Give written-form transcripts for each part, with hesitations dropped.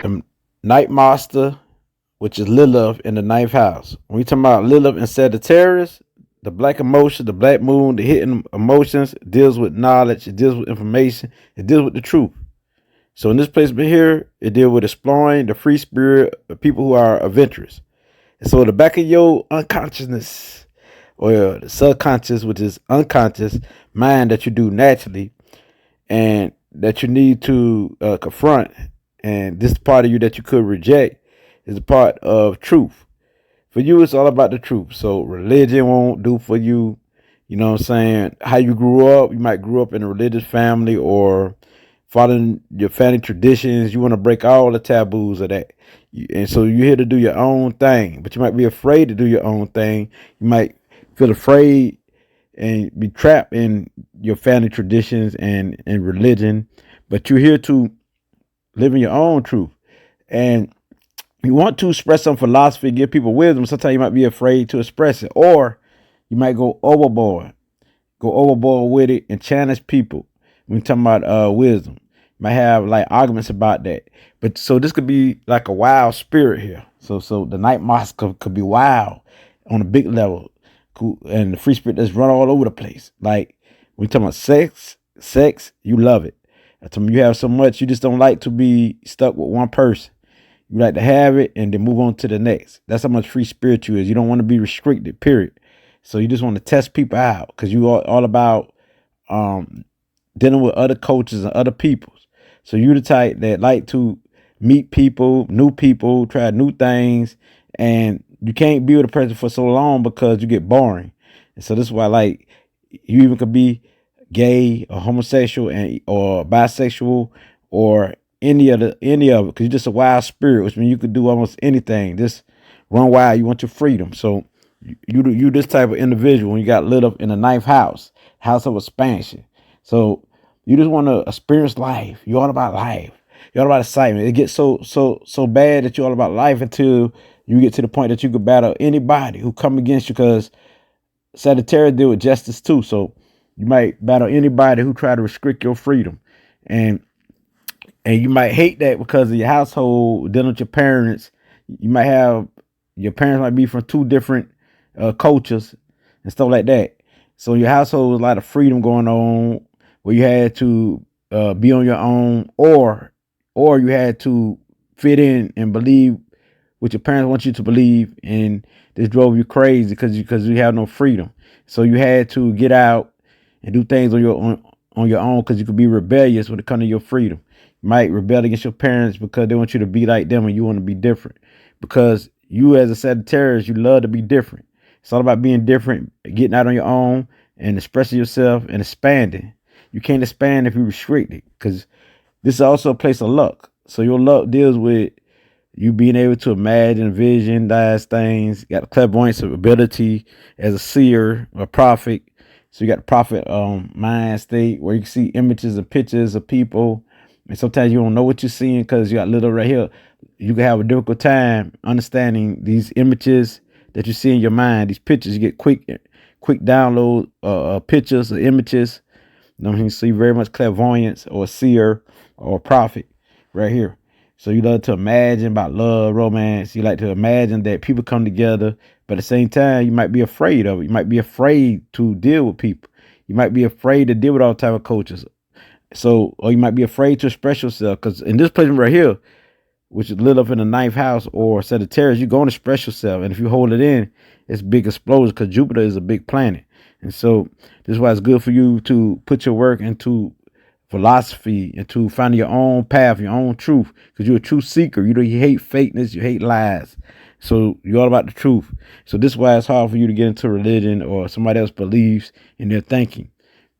The night master, which is Lilith in the ninth house. When we talk about Lilith and Sagittarius, the black emotion, the black moon, the hidden emotions, it deals with knowledge, it deals with information, it deals with the truth. So in this placement here, it deals with exploring the free spirit of people who are adventurous. And so the back of your unconsciousness or the subconscious, which is unconscious mind that you do naturally and that you need to confront, and this part of you that you could reject is a part of truth. For you, it's all about the truth. So religion won't do for you. You know what I'm saying? How you grew up, you might grew up in a religious family or following your family traditions. You want to break all the taboos of that. And so you're here to do your own thing, but you might be afraid to do your own thing. You might feel afraid and be trapped in your family traditions and religion, but you're here to live in your own truth. And you want to express some philosophy, give people wisdom. Sometimes you might be afraid to express it, or you might go overboard with it and challenge people. When we're talking about wisdom, you might have like arguments about that. But so this could be like a wild spirit here. So the night mask could be wild on a big level, cool, and the free spirit that's run all over the place. Like when you're talking about sex, you love it. You have so much, you just don't like to be stuck with one person. You like to have it and then move on to the next. That's how much free spirit you is. You don't want to be restricted, period. So you just want to test people out because you are all about dealing with other cultures and other peoples. So you the type that like to meet people, new people, try new things, and you can't be with a person for so long because you get boring. And so this is why, like, you even could be gay or homosexual and or bisexual or any of it, because you're just a wild spirit, which means you could do almost anything. Just run wild. You want your freedom. So you this type of individual when you got lit up in the ninth house of expansion. So you just want to experience life. You're all about life. You're all about excitement. It gets so bad that you're all about life until you get to the point that you could battle anybody who come against you, because Sagittarius deal with justice too. So you might battle anybody who try to restrict your freedom. And you might hate that because of your household dealing with your parents. You might have your parents might be from two different cultures and stuff like that. So your household was a lot of freedom going on, where you had to be on your own, or you had to fit in and believe what your parents want you to believe, and this drove you crazy because you have no freedom. So you had to get out and do things on your own because you could be rebellious when it comes to your freedom. You might rebel against your parents because they want you to be like them and you want to be different. Because you as a Sagittarius, you love to be different. It's all about being different, getting out on your own and expressing yourself and expanding. You can't expand if you restrict it, because this is also a place of luck. So your luck deals with you being able to imagine, visualize things. You got a clairvoyance ability as a seer or prophet. So you got the prophet mind state where you can see images and pictures of people. And sometimes you don't know what you're seeing because you got little right here. You can have a difficult time understanding these images that you see in your mind, these pictures. You get quick download pictures or images. You know what I mean? So you very much clairvoyance or seer or prophet right here. So you love to imagine about love, romance. You like to imagine that people come together, but at the same time, you might be afraid of it. You might be afraid to deal with people. You might be afraid to deal with all type of cultures. So, or you might be afraid to express yourself, because in this placement right here, which is lit up in the ninth house or Sagittarius, you're going to express yourself. And if you hold it in, it's big explosion, because Jupiter is a big planet. And so this is why it's good for you to put your work into philosophy and to find your own path, your own truth, because you're a truth seeker. You hate fakeness, you hate lies. So you're all about the truth. So this is why it's hard for you to get into religion or somebody else believes in their thinking.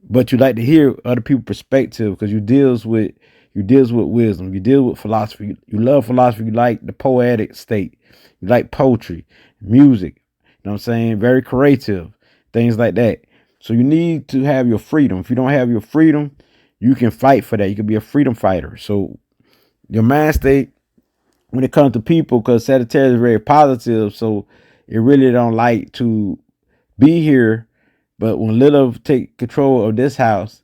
But you like to hear other people's perspective, because you deals with wisdom, you deal with philosophy. You love philosophy, you like the poetic state, you like poetry, music, you know what I'm saying? Very creative, things like that. So you need to have your freedom. If you don't have your freedom, you can fight for that. You can be a freedom fighter. So your mind state when it comes to people, because Sagittarius is very positive, so it really don't like to be here. But when Lilith take control of this house,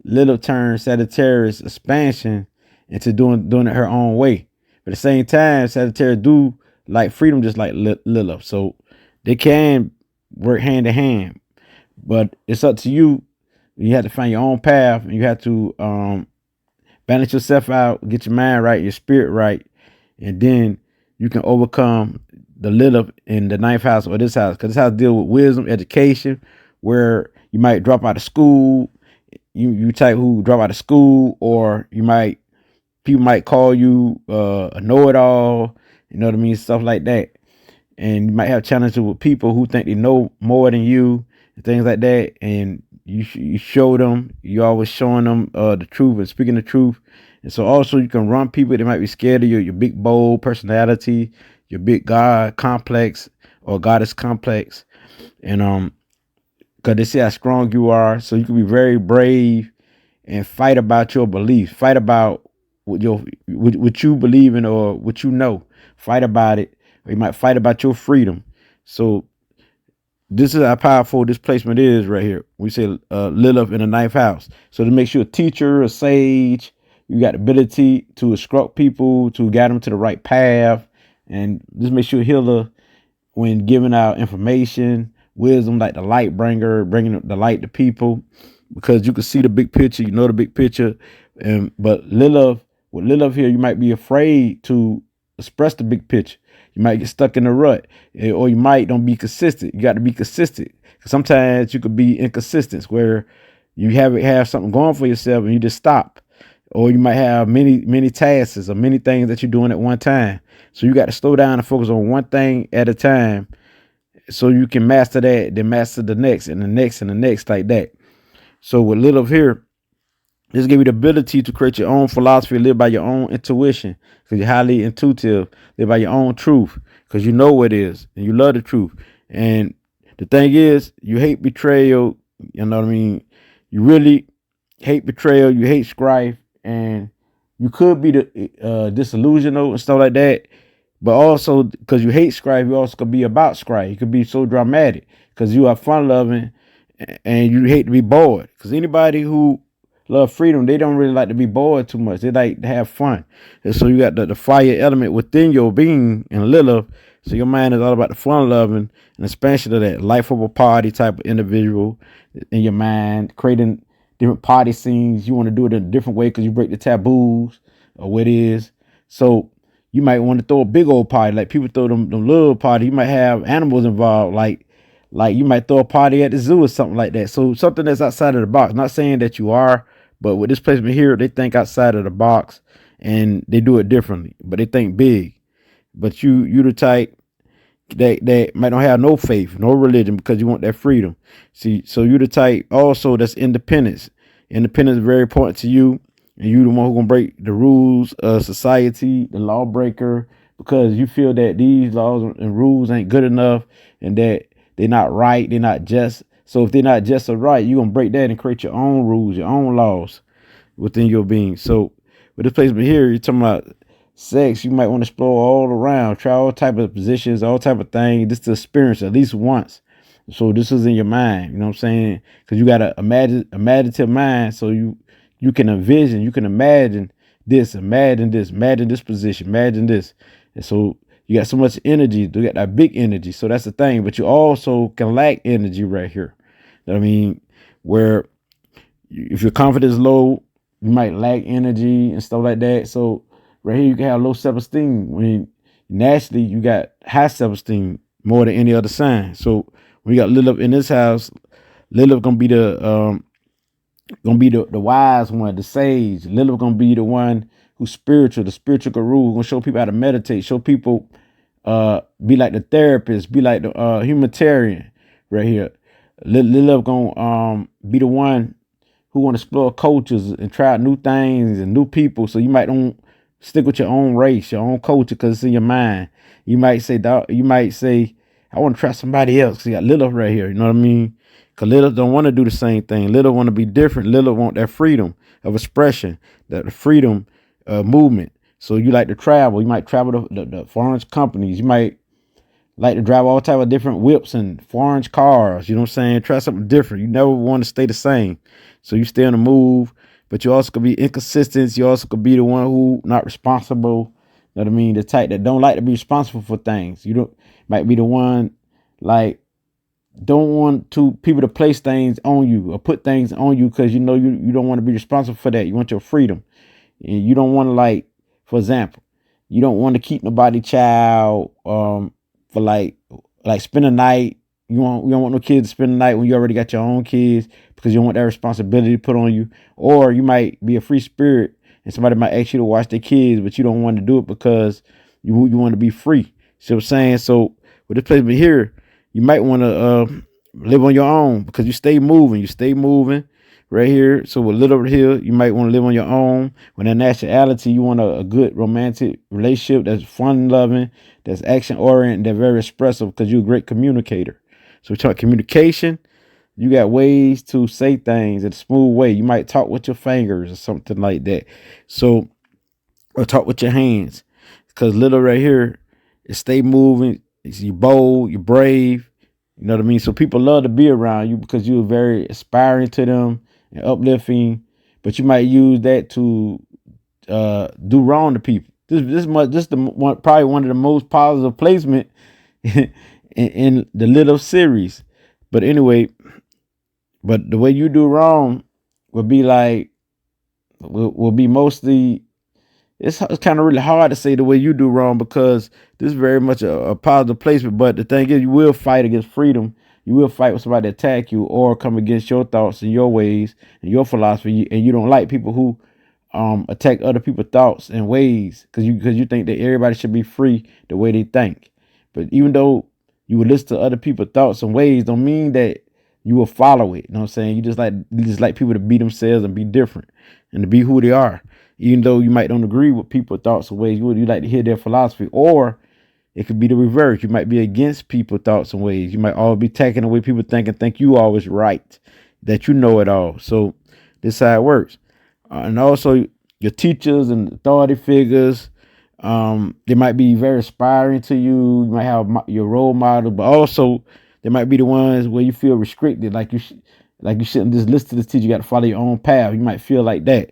Lilith turns Sagittarius expansion into doing it her own way. But at the same time, Sagittarius do like freedom just like Lilith. So they can work hand in hand. But it's up to you. You have to find your own path, and you have to balance yourself out, get your mind right, your spirit right, and then you can overcome the Lilith in the ninth house or this house. Because this house deal with wisdom, education, where you might drop out of school. You type who drop out of school, or people might call you a know-it-all, you know what I mean, stuff like that. And you might have challenges with people who think they know more than you and things like that. And you show them, you always showing them the truth and speaking the truth. And so also you can run people that might be scared of your big bold personality, your big God complex or goddess complex. And because they see how strong you are, so you can be very brave and fight about your beliefs, fight about what you believe in or what you know, fight about it, or you might fight about your freedom. So this is how powerful this placement is right here. We say Lilith in the ninth house. So to make you a teacher, a sage, you got the ability to instruct people, to guide them to the right path, and this makes you a healer when giving out information, wisdom, like the light bringer, bringing the light to people, because you can see the big picture, you know the big picture. But with Lilith here, you might be afraid to express the big picture. You might get stuck in a rut, or you might don't be consistent. You got to be consistent. Sometimes you could be inconsistent, where you have something going for yourself and you just stop, or you might have many tasks or many things that you're doing at one time. So you got to slow down and focus on one thing at a time, so you can master that, then master the next and the next and the next, like that. So with Lilith here, this give you the ability to create your own philosophy, live by your own intuition, because you're highly intuitive, live by your own truth, because you know what it is, and you love the truth. And the thing is, you hate betrayal, you know what I mean? You really hate betrayal, you hate strife, and you could be disillusional and stuff like that. But also, because you hate strife, you also could be about strife. You could be so dramatic, because you are fun-loving, and you hate to be bored. Because anybody who love freedom, they don't really like to be bored too much. They like to have fun. And so you got the fire element within your being in Lilith. So your mind is all about the fun loving and expansion of that life of a party type of individual in your mind, creating different party scenes. You want to do it in a different way because you break the taboos or what it is. So you might want to throw a big old party, like people throw them little party. You might have animals involved, like you might throw a party at the zoo or something like that. So something that's outside of the box. Not saying that you are, but with this placement here, they think outside of the box and they do it differently, but they think big. But you the type that might not have no faith, no religion, because you want that freedom. See, so you the type also that's independence. Independence is very important to you, and you the one who gonna break the rules of society, the lawbreaker, because you feel that these laws and rules ain't good enough and that they're not right, they're not just. So if they're not just or right, you're going to break that and create your own rules, your own laws within your being. So with this placement here, you're talking about sex. You might want to explore all around, try all type of positions, all type of things, just to experience at least once. So this is in your mind, you know what I'm saying? Because you got a imaginative mind, so you can envision, you can imagine this position, imagine this. And so you got so much energy, you got that big energy. So that's the thing. But you also can lack energy right here. You know what I mean? Where if your confidence is low, you might lack energy and stuff like that. So right here, you can have low self-esteem. When naturally you got high self-esteem more than any other sign. So when you got Lilith in this house, Lilith gonna be the wise one, the sage. Lilith gonna be the one who's spiritual, the spiritual guru, gonna show people how to meditate, show people be like the therapist, be like the humanitarian right here. Lilith gonna be the one who want to explore cultures and try out new things and new people. So you might don't stick with your own race, your own culture, because it's in your mind. You might say, I want to try somebody else. You got Lilith right here. You know what I mean? Because Lilith don't want to do the same thing. Lilith want to be different. Lilith want that freedom of expression, that freedom movement. So you like to travel. You might travel to the foreign companies. You might like to drive all type of different whips and foreign cars. You know what I'm saying? Try something different. You never want to stay the same. So you stay on the move, but you also could be inconsistent. You also could be the one who not responsible. You know what I mean? The type that don't like to be responsible for things. You don't might be the one like don't want to people to place things on you or put things on you because you know you don't want to be responsible for that. You want your freedom. And you don't want to like, for example, you don't want to keep nobody child for like spend a night. You don't want no kids to spend the night when you already got your own kids because you don't want that responsibility put on you. Or you might be a free spirit and somebody might ask you to watch their kids, but you don't want to do it because you want to be free. See what I'm saying? So with this placement here, you might want to live on your own because you stay moving. You stay moving right here. So with Little over here, you might want to live on your own. When in nationality, you want a good romantic relationship that's fun loving, that's action oriented, that's very expressive because you're a great communicator. So we talk communication. You got ways to say things in a smooth way. You might talk with your fingers or something like that. So, or talk with your hands. Because Little right here, it stay moving. You're bold, you're brave. You know what I mean? So people love to be around you because you're very aspiring to them and uplifting. But you might use that to do wrong to people. This the one, probably one of the most positive placement in the Little series. But anyway, but the way you do wrong will be like will be mostly it's kind of really hard to say the way you do wrong because this is very much a positive placement. But the thing is, you will fight against freedom. You will fight with somebody to attack you or come against your thoughts and your ways and your philosophy. And you don't like people who attack other people's thoughts and ways because you think that everybody should be free the way they think. But even though you would listen to other people's thoughts and ways, don't mean that you will follow it. You know what I'm saying? You just like people to be themselves and be different and to be who they are. Even though you might don't agree with people's thoughts and ways, you like to hear their philosophy. Or it could be the reverse. You might be against people's thoughts and ways. You might always be attacking the way people think and think you always right, that you know it all. So this is how it works. And also your teachers and authority figures, they might be very inspiring to you. You might have your role model, but also they might be the ones where you feel restricted, like you shouldn't just listen to this teacher. You got to follow your own path. You might feel like that.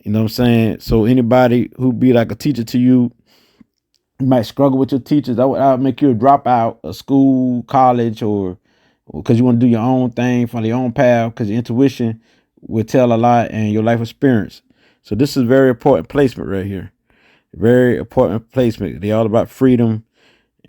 You know what I'm saying? So anybody who be like a teacher to you, you might struggle with your teachers. I would make you a dropout of school, college, or because you want to do your own thing, follow your own path, because your intuition will tell a lot and your life experience. So this is very important placement right here. Very important placement. They're all about freedom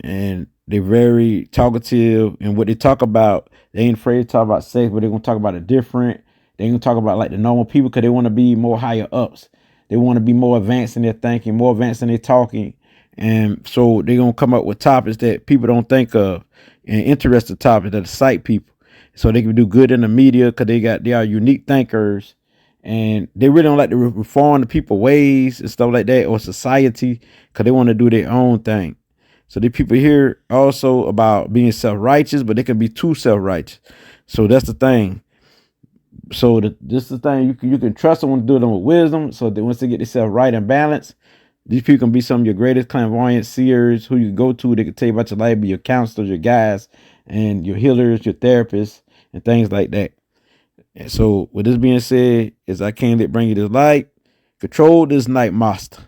and they're very talkative. And what they talk about, they ain't afraid to talk about sex, but they're going to talk about it different. They ain't gonna talk about like the normal people because they want to be more higher ups. They want to be more advanced in their thinking, more advanced in their talking. And so they're gonna come up with topics that people don't think of and interesting topics that excite people. So they can do good in the media because they are unique thinkers and they really don't like to reform the people ways and stuff like that or society because they want to do their own thing. So the people here also about being self-righteous, but they can be too self-righteous. So that's the thing. So this is the thing, you can trust someone to do them with wisdom. So that once they get themselves right and balanced, these people can be some of your greatest clairvoyant seers who you go to. They can tell you about your life, be your counselors, your guides, and your healers, your therapists, and things like that. And so with this being said, is I can't let bring you this light. Control this night, master.